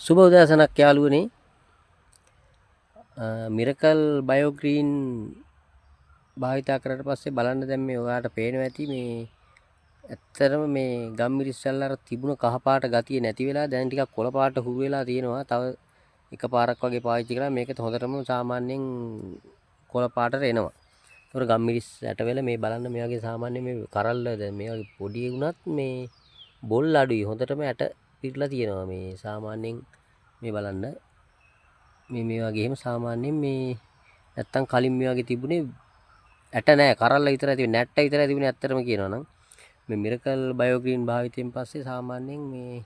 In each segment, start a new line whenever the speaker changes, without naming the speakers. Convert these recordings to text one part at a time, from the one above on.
සුබ උදෑසනක් යාළුවනේ. මිරකල් බයෝග්‍රීන් භාවිතා කරලා පස්සේ බලන්න දැන් මේ ඔයාලට පේනවා ඇති මේ ඇත්තටම මේ ගම්මිරිස් වල අර තිබුණ කහ පාට ගතිය නැති වෙලා දැන් ටිකක් කොළ පාට හුරු වෙලා තියෙනවා. තව එකපාරක් වගේ පාවිච්චි කරලා මේක හොඳටම සාමාන්‍යයෙන් කොළ පාටට එනවා. ඒතකොට ගම්මිරිස් ඇටවල මේ බලන්න මේ වගේ සාමාන්‍ය මේ කරල්ල දැන් මේ වගේ පොඩි වුණත් මේ බොල් අඩුයි. හොඳටම ඇට පිරලා තියෙනවා මේ සාමාන්‍යයෙන් මේ බලන්න මේ වගේ එහෙම සාමාන්‍යයෙන් මේ නැත්තම් කලින් මේ වගේ තිබුණේ ඇට නෑ කරල්ල විතරයි තිබුණේ නැට්ට විතරයි තිබුණේ ඇත්තටම කියනවා නම් මේ මිරකල් බයෝග්‍රීන් භාවිතයෙන් පස්සේ සාමාන්‍යයෙන් මේ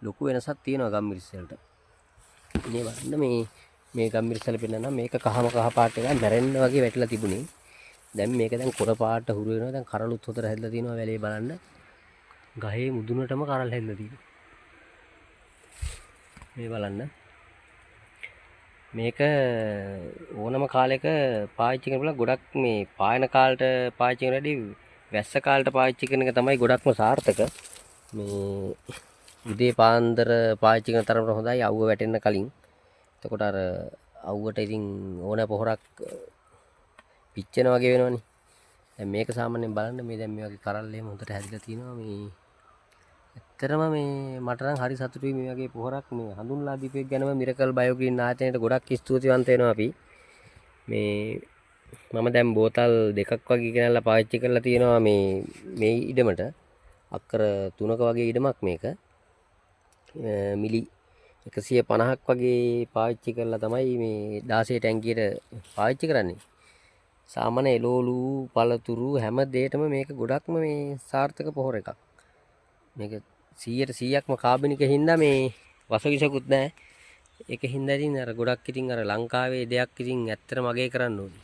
ලොකු වෙනසක් තියෙනවා ගම්මිරිස් වලට. මේ බලන්න මේ ගම්මිරිස් වල පෙන්නනවා මේක කහම කහ පාට එක මැරෙන්න වගේ වැටිලා තිබුණේ. දැන් මේක දැන් කොළ පාට හුරු වෙනවා. දැන් කරලුත් හොතර හැදලා තියෙනවා වැලේ බලන්න. ගහේ මුදුනටම කරල් හැදලා තියෙනවා. මේ බලන්න මේක ඕනම කාලයක පාවිච්චි කරනකොට ගොඩක් මේ පායන කාලට පාවිච්චි කරන වැඩි වැස්ස කාලට පාවිච්චි කරන එක තමයි ගොඩක්ම සාර්ථක. මේ උදේ පාන්දර පාවිච්චි කරන තරමට හොඳයි අවුව වැටෙන්න කලින්. එතකොට අර අවුවට ඉතින් ඕන පොහොරක් පිච්චෙන වගේ වෙනවනේ. දැන් මේක සාමාන්‍යයෙන් බලන්න මේ දැන් මේ වගේ කරල් එහෙම හොඳට හැදිලා තිනවා මේ ඇත්තටම මේ මට නම් හරි සතුටුයි මේ වගේ පොහොරක් මේ හඳුන්ලා දීපෙක් ගැනම මිරකල් බයෝග්‍රීන් ආයතනයට ගොඩක් ස්තුතිවන්ත වෙනවා අපි. මේ මම දැන් බෝතල් දෙකක් වගේ ගෙනල්ලා පාවිච්චි කරලා තියෙනවා මේ ඉඩමට. අක්කර 3ක වගේ ඉඩමක් මේක. මිලි 150ක් වගේ පාවිච්චි කරලා තමයි මේ 16 ටැංකියට පාවිච්චි කරන්නේ. සාමාන්‍ය එළවලු පළතුරු හැම දෙයකම මේක ගොඩක්ම මේ සාර්ථක පොහොර එකක්. මේක 100%ක්ම කාබනික හින්දා මේ වසවිසකුත් නැහැ. ඒක හින්දා ඉතින් අර ගොඩක් ඉතින් අර ලංකාවේ දෙයක් ඉතින් ඇත්තටම අගය කරන්න ඕනේ.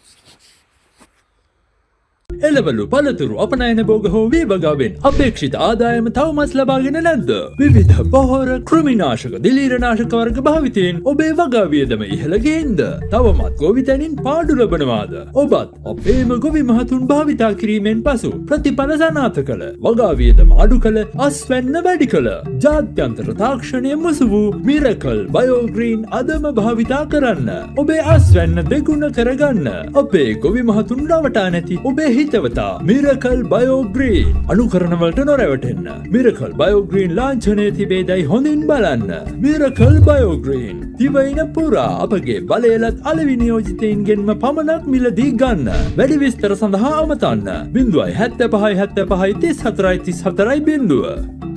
එළවලු පළතුරු අපනයන භෝග හෝ වේවගාවෙන් අපේක්ෂිත ආදායම තවමත් ලබාගෙන නැද්ද? විවිධ පොහොර කෘමිනාශක දිලීරනාශක වර්ග භාවිතයෙන් ඔබේ වගා වියදම ඉහළ ගේන්ද? තවමත් ගොවිතැනින් පාඩු ලබනවාද? ඔබත් අපේම ගොවි මහතුන් භාවිතා කිරීමෙන් පසු ප්‍රතිඵල සනාථ කළ වගා වියදම අඩු කළ අස්වැන්න වැඩි කළ ජාත්‍යන්තර තාක්ෂණය මුසු වූ මිරකල් බයෝග්‍රීන් අදම භාවිතා කරන්න. ඔබේ අස්වැන්න දෙගුණ කරගන්න. අපේ ගොවි මහතුන් රවටා නැති ඔබේ හිතවතා මිරකල් බයෝග්‍රීන් අනුකරණවලට නොරැවටෙන්න. මිරකල් බයෝග්‍රීන් ලාංඡනයේ තිබේදයි හොඳින් බලන්න. මිරකල් බයෝග්‍රීන් දිවයින පුරා අපගේ බලයලත් අලෙවි නියෝජිතයින්ගෙන්ම පමණක් මිලදී ගන්න. වැඩි විස්තර සඳහා අමතන්න 075 75 34 34 0